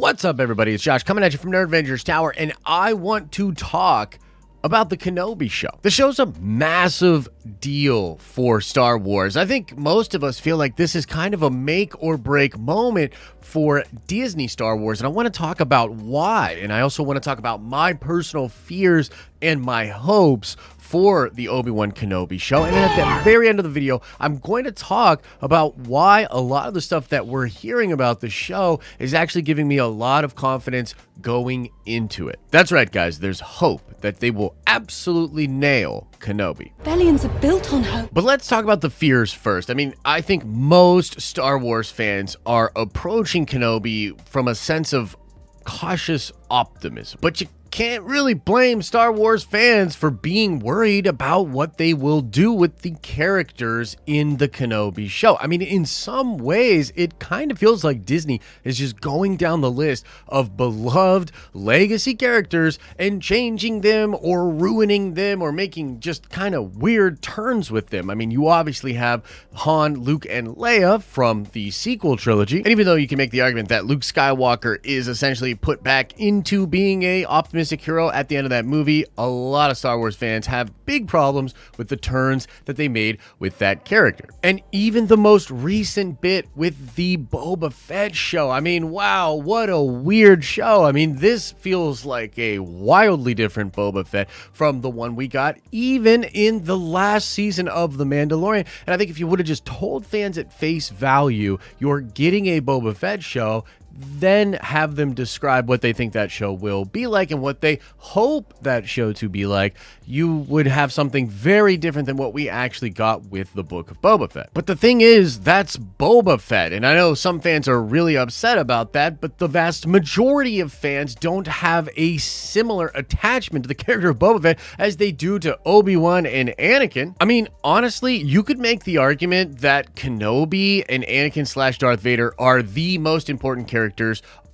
What's up, everybody? It's Josh coming at you from Nerd Avengers Tower, and I want to talk about the Kenobi show. The show's a massive deal for Star Wars. I think most of us feel like this is kind of a make or break moment for Disney Star Wars, and I want to talk about why. And I also want to talk about my personal fears and my hopes for the Obi-Wan Kenobi show. And then at the very end of the video, I'm going to talk about why a lot of the stuff that we're hearing about the show is actually giving me a lot of confidence going into it. That's right, guys. There's hope that they will absolutely nail Kenobi. Rebellions are built on hope. But let's talk about the fears first. I mean, I think most Star Wars fans are approaching Kenobi from a sense of cautious optimism. But you can't really blame Star Wars fans for being worried about what they will do with the characters in the Kenobi show. I mean, in some ways, it kind of feels like Disney is just going down the list of beloved legacy characters and changing them or ruining them or making just kind of weird turns with them. I mean, you obviously have Han, Luke, and Leia from the sequel trilogy. And even though you can make the argument that Luke Skywalker is essentially put back into being a optimistic hero at the end of that movie, a lot of Star Wars fans have big problems with the turns that they made with that character. And even the most recent bit with the Boba Fett show, I mean, wow, what a weird show. I mean, this feels like a wildly different Boba Fett from the one we got even in the last season of The Mandalorian. And I think if you would have just told fans at face value, you're getting a Boba Fett show, then have them describe what they think that show will be like and what they hope that show to be like, you would have something very different than what we actually got with the Book of Boba Fett. But the thing is, that's Boba Fett, and I know some fans are really upset about that, but the vast majority of fans don't have a similar attachment to the character of Boba Fett as they do to Obi-Wan and Anakin. I mean, honestly, you could make the argument that Kenobi and Anakin / Darth Vader are the most important characters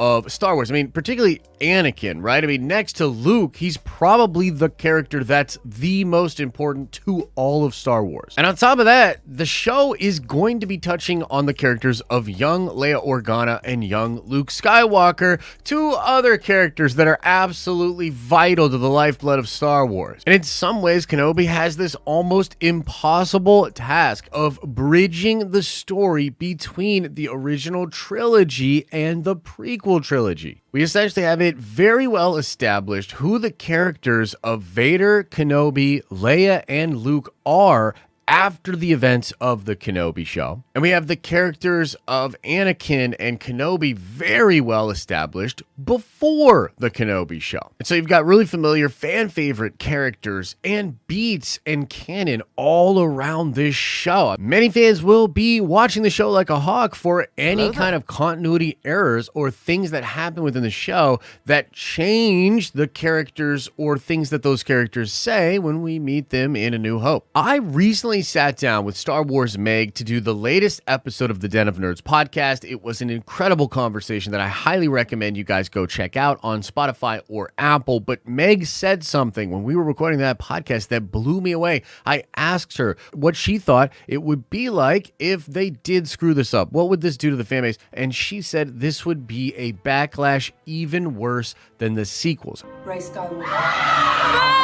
of Star Wars. I mean, particularly Anakin, right? I mean, next to Luke, he's probably the character that's the most important to all of Star Wars. And on top of that, the show is going to be touching on the characters of young Leia Organa and young Luke Skywalker, two other characters that are absolutely vital to the lifeblood of Star Wars. And in some ways, Kenobi has this almost impossible task of bridging the story between the original trilogy and the prequel trilogy. We essentially have it very well established who the characters of Vader, Kenobi, Leia, and Luke are after the events of the Kenobi show. And we have the characters of Anakin and Kenobi very well established before the Kenobi show. And so you've got really familiar fan favorite characters and beats and canon all around this show. Many fans will be watching the show like a hawk for any kind of continuity errors or things that happen within the show that change the characters or things that those characters say when we meet them in A New Hope. I recently sat down with Star Wars Meg to do the latest episode of the Den of Nerds podcast. It was an incredible conversation that I highly recommend you guys go check out on Spotify or Apple. But Meg said something when we were recording that podcast that blew me away. I asked her what she thought it would be like if they did screw this up. What would this do to the fan base? And she said this would be a backlash even worse than the sequels. Ray Skywalker.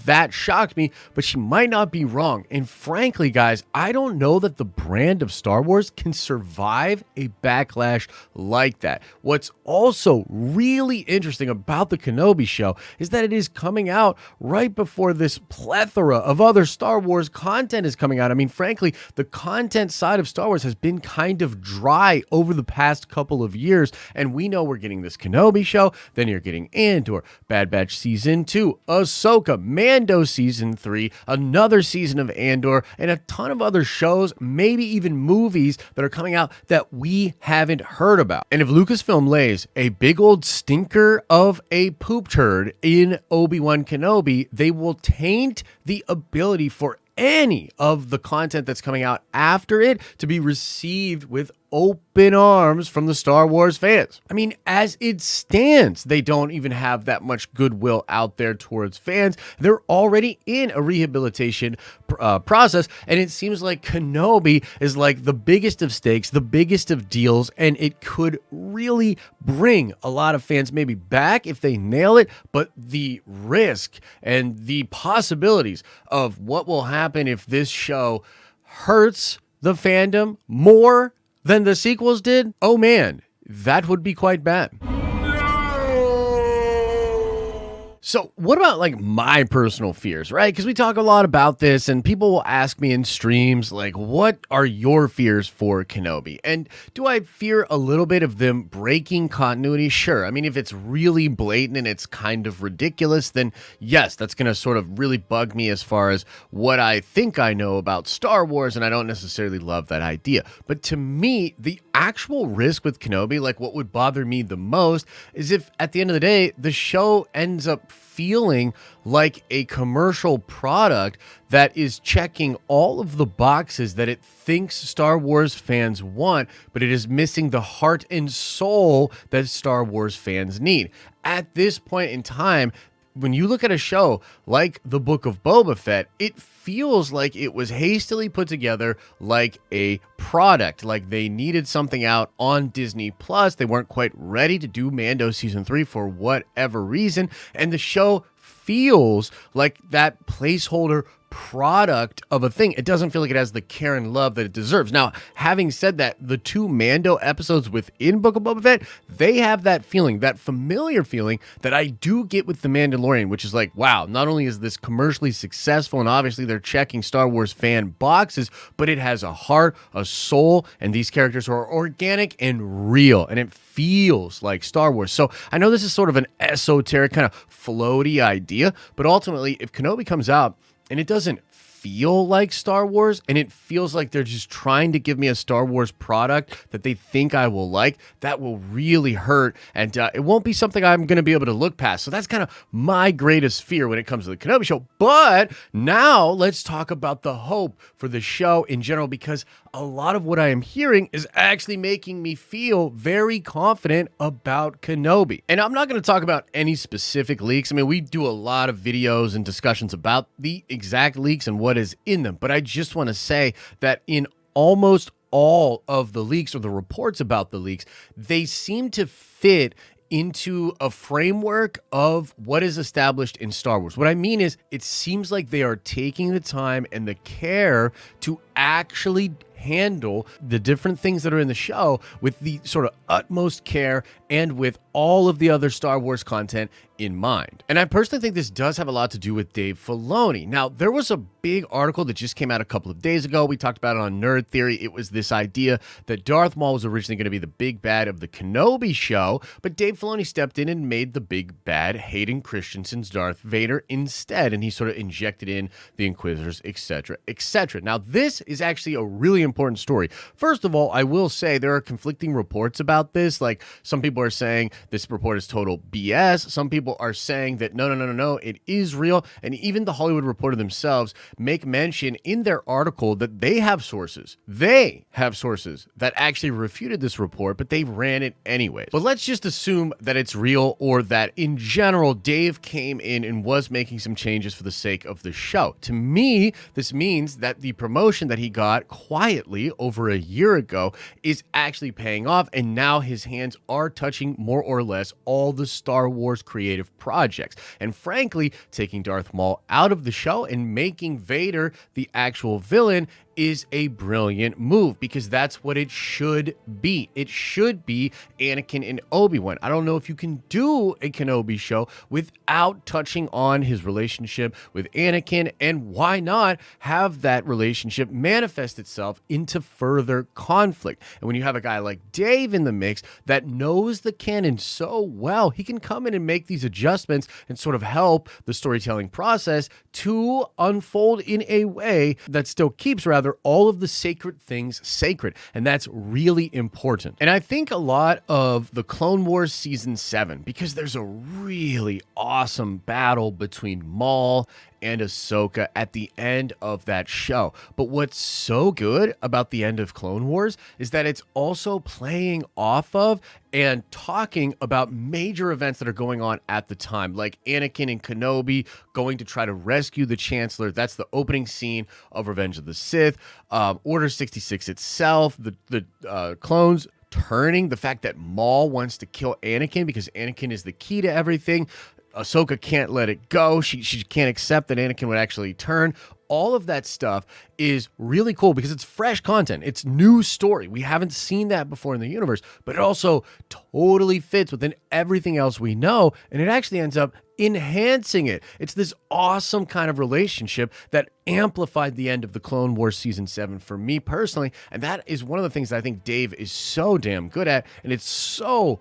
That shocked me, but she might not be wrong. And frankly, guys, I don't know that the brand of Star Wars can survive a backlash like that. What's also really interesting about the Kenobi show is that it is coming out right before this plethora of other Star Wars content is coming out. I mean, frankly, the content side of Star Wars has been kind of dry over the past couple of years, and we know we're getting this Kenobi show, then you're getting Andor, Bad Batch Season 2, Ahsoka, Mando Season 3, another season of Andor, and a ton of other shows, maybe even movies that are coming out that we haven't heard about. And if Lucasfilm lays a big old stinker of a poop turd in Obi-Wan Kenobi, they will taint the ability for any of the content that's coming out after it to be received with open arms from the Star Wars fans. I mean, as it stands, they don't even have that much goodwill out there towards fans. They're already in a rehabilitation process, and it seems like Kenobi is like the biggest of stakes, the biggest of deals, and it could really bring a lot of fans maybe back if they nail it, but the risk and the possibilities of what will happen if this show hurts the fandom more than the sequels did, oh man, that would be quite bad. So what about like my personal fears, right? Because we talk a lot about this and people will ask me in streams, like, what are your fears for Kenobi? And do I fear a little bit of them breaking continuity? Sure. I mean, if it's really blatant and it's kind of ridiculous, then yes, that's going to sort of really bug me as far as what I think I know about Star Wars, and I don't necessarily love that idea. But to me, the actual risk with Kenobi, like what would bother me the most, is if at the end of the day, the show ends up feeling like a commercial product that is checking all of the boxes that it thinks Star Wars fans want, but it is missing the heart and soul that Star Wars fans need. At this point in time, when you look at a show like The Book of Boba Fett, it feels like it was hastily put together like a product, like they needed something out on Disney Plus. They weren't quite ready to do Mando season 3 for whatever reason, and the show feels like that placeholder product of a thing. It doesn't feel like it has the care and love that it deserves. Now, having said that, the 2 Mando episodes within Book of Boba Fett, they have that feeling, that familiar feeling that I do get with The Mandalorian, which is like, wow, not only is this commercially successful and obviously they're checking Star Wars fan boxes, but it has a heart, a soul, and these characters are organic and real, and it feels like Star Wars. So I know this is sort of an esoteric kind of floaty idea, but ultimately, if Kenobi comes out and it doesn't feel like Star Wars, and it feels like they're just trying to give me a Star Wars product that they think I will like, that will really hurt, and it won't be something I'm going to be able to look past. So that's kind of my greatest fear when it comes to the Kenobi show. But now let's talk about the hope for the show in general, because a lot of what I am hearing is actually making me feel very confident about Kenobi. And I'm not going to talk about any specific leaks. I mean, we do a lot of videos and discussions about the exact leaks and what is in them. But I just want to say that in almost all of the leaks, or the reports about the leaks, they seem to fit into a framework of what is established in Star Wars. What I mean is, it seems like they are taking the time and the care to actually handle the different things that are in the show with the sort of utmost care and with all of the other Star Wars content in mind. And I personally think this does have a lot to do with Dave Filoni. Now, there was a big article that just came out a couple of days ago. We talked about it on Nerd Theory. It was this idea that Darth Maul was originally going to be the big bad of the Kenobi show, but Dave Filoni stepped in and made the big bad Hayden Christensen's Darth Vader instead, and he sort of injected in the Inquisitors, etc., etc. Now, this is actually a really important story. First of all, I will say there are conflicting reports about this. Like, some people are saying this report is total BS. Some people are saying that no, it is real. And even the Hollywood Reporter themselves make mention in their article that they have sources. They have sources that actually refuted this report, but they ran it anyway. But let's just assume that it's real, or that in general, Dave came in and was making some changes for the sake of the show. To me, this means that the promotion that he got quietly over a year ago is actually paying off, and now his hands are touching more or less all the Star Wars creative projects. And frankly, taking Darth Maul out of the show and making Vader the actual villain is a brilliant move, because that's what it should be. It should be Anakin and Obi-Wan. I don't know if you can do a Kenobi show without touching on his relationship with Anakin, and why not have that relationship manifest itself into further conflict. And when you have a guy like Dave in the mix that knows the canon so well, he can come in and make these adjustments and sort of help the storytelling process to unfold in a way that still keeps, rather, all of the sacred things sacred. And that's really important. And I think a lot of the Clone Wars Season 7, because there's a really awesome battle between Maul and Ahsoka at the end of that show. But what's so good about the end of Clone Wars is that it's also playing off of and talking about major events that are going on at the time, like Anakin and Kenobi going to try to rescue the Chancellor. That's the opening scene of Revenge of the Sith. Order 66 itself, the clones turning, the fact that Maul wants to kill Anakin because Anakin is the key to everything. Ahsoka can't let it go. She can't accept that Anakin would actually turn. All of that stuff is really cool because it's fresh content. It's new story. We haven't seen that before in the universe, but it also totally fits within everything else we know, and it actually ends up enhancing it. It's this awesome kind of relationship that amplified the end of the Clone Wars Season 7 for me personally, and that is one of the things that I think Dave is so damn good at, and it's so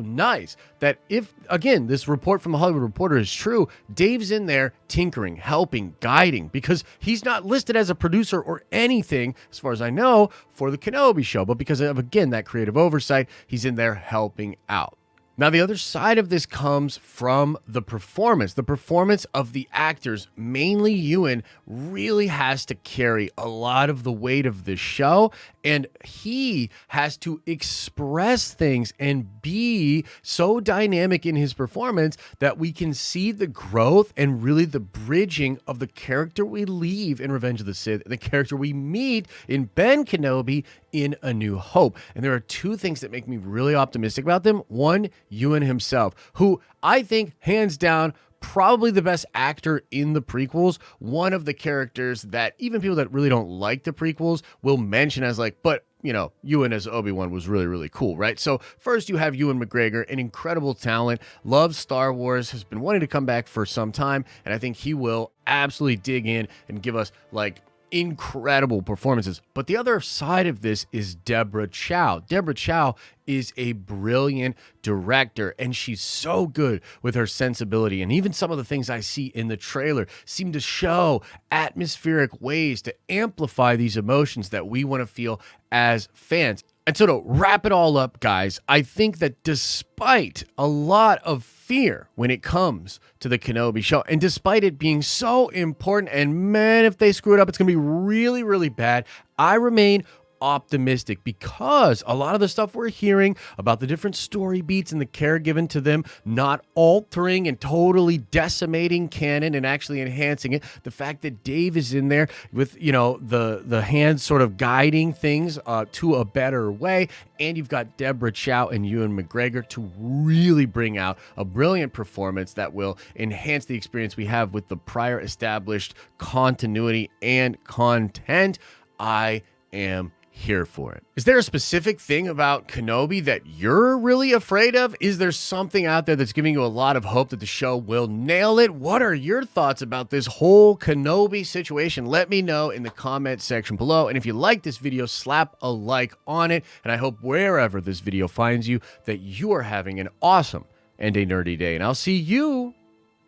nice that if, again, this report from the Hollywood Reporter is true, Dave's in there tinkering, helping, guiding, because he's not listed as a producer or anything, as far as I know, for the Kenobi show, but because of, again, that creative oversight, he's in there helping out. Now, the other side of this comes from the performance. The performance of the actors, mainly Ewan, really has to carry a lot of the weight of this show, and he has to express things and be so dynamic in his performance that we can see the growth and really the bridging of the character we leave in Revenge of the Sith and the character we meet in Ben Kenobi in A New Hope. And there are two things that make me really optimistic about them. One, Ewan himself, who I think hands down probably the best actor in the prequels, one of the characters that even people that really don't like the prequels will mention as like, but you know, Ewan as Obi-Wan was really cool, right? So first you have Ewan McGregor, an incredible talent, loves Star Wars, has been wanting to come back for some time, and I think he will absolutely dig in and give us like incredible performances. But the other side of this is Deborah Chow. Deborah Chow is a brilliant director, and she's so good with her sensibility. And even some of the things I see in the trailer seem to show atmospheric ways to amplify these emotions that we want to feel as fans. And so to wrap it all up, guys, I think that despite a lot of fear when it comes to the Kenobi show, and despite it being so important, and man, if they screw it up, it's going to be really bad, I remain optimistic because a lot of the stuff we're hearing about the different story beats and the care given to them not altering and totally decimating canon and actually enhancing it, the fact that Dave is in there with, you know, the hands sort of guiding things to a better way, and you've got Deborah Chow and Ewan McGregor to really bring out a brilliant performance that will enhance the experience we have with the prior established continuity and content. I am here for it. Is there a specific thing about Kenobi that you're really afraid of? Is there something out there that's giving you a lot of hope that the show will nail it? What are your thoughts about this whole Kenobi situation? Let me know in the comment section below. And if you like this video, slap a like on it. And I hope wherever this video finds you that you are having an awesome and a nerdy day. And I'll see you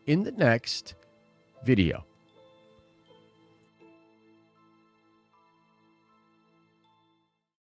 in the next video.